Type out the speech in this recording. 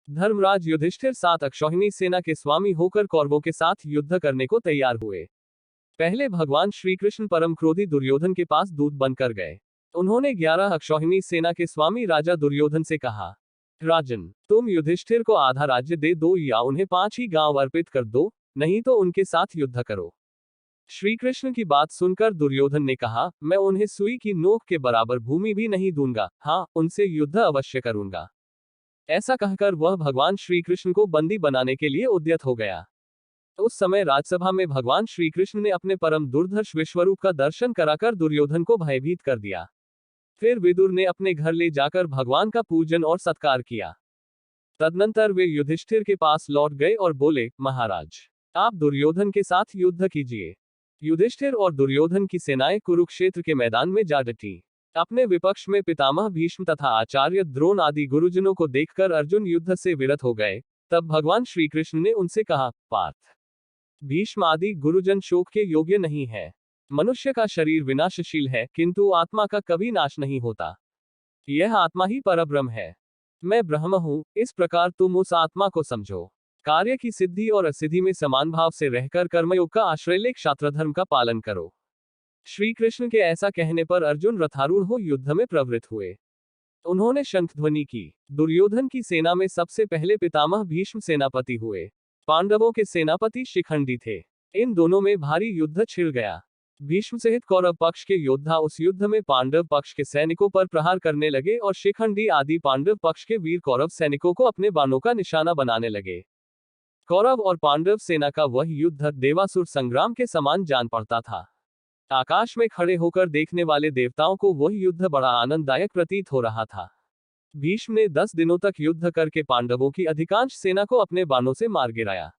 धर्मराज युधिष्ठिर 7 अक्षौहिणी सेना के स्वामी होकर कौरवों के साथ युद्ध करने को तैयार हुए। पहले भगवान श्री कृष्ण परम क्रोधी दुर्योधन के पास दूत बनकर गए। उन्होंने 11 अक्षौहिणी सेना के स्वामी राजा दुर्योधन से कहा, राजन, तुम युधिष्ठिर को आधा राज्य दे दो या उन्हें 5 ही गांव अर्पित कर दो, नहीं तो उनके साथ युद्ध करो। श्री कृष्ण की बात सुनकर दुर्योधन ने कहा, मैं उन्हें सुई की नोक के बराबर भूमि भी नहीं दूंगा, हाँ, उनसे युद्ध अवश्य करूंगा। ऐसा कहकर वह भगवान श्री कृष्ण को बंदी बनाने के लिए उद्यत हो गया। उस समय राजसभा में भगवान श्री कृष्ण ने अपने परम दुर्धर्ष विश्वरूप का दर्शन कराकर दुर्योधन को भयभीत कर दिया। फिर विदुर ने अपने घर ले जाकर भगवान का पूजन और सत्कार किया। तदनंतर वे युधिष्ठिर के पास लौट गए और बोले, महाराज, आप दुर्योधन के साथ युद्ध कीजिए। युधिष्ठिर और दुर्योधन की सेनाएं कुरुक्षेत्र के मैदान में जा डटी। अपने विपक्ष में पितामह भीष्म तथा आचार्य द्रोण आदि गुरुजनों को देखकर अर्जुन युद्ध से विरत हो गए। तब भगवान श्री कृष्ण ने उनसे कहा, पार्थ, भीष्म आदि गुरुजन शोक के योग्य नहीं है। मनुष्य का शरीर विनाशशील है, किंतु आत्मा का कभी नाश नहीं होता। यह आत्मा ही परब्रह्म है। मैं ब्रह्म हूं, इस प्रकार तुम उस आत्मा को समझो। कार्य की सिद्धि और असिद्धि में समान भाव से रहकर कर्मयोग का आश्रय ले क्षात्रधर्म का पालन करो। श्री कृष्ण के ऐसा कहने पर अर्जुन रथारूढ़ हो युद्ध में प्रवृत्त हुए। उन्होंने शंख ध्वनि की। दुर्योधन की सेना में सबसे पहले पितामह भीष्म सेनापति हुए। पांडवों के सेनापति शिखंडी थे। इन दोनों में भारी युद्ध छिड़ गया। भीष्म सहित कौरव पक्ष के योद्धा उस युद्ध में पांडव पक्ष के सैनिकों पर प्रहार करने लगे और शिखंडी आदि पांडव पक्ष के वीर कौरव सैनिकों को अपने बाणों का निशाना बनाने लगे। कौरव और पांडव सेना का वह युद्ध देवासुर संग्राम के समान जान पड़ता था। आकाश में खड़े होकर देखने वाले देवताओं को वह युद्ध बड़ा आनंददायक प्रतीत हो रहा था। भीष्म ने 10 दिनों तक युद्ध करके पांडवों की अधिकांश सेना को अपने बाणों से मार गिराया।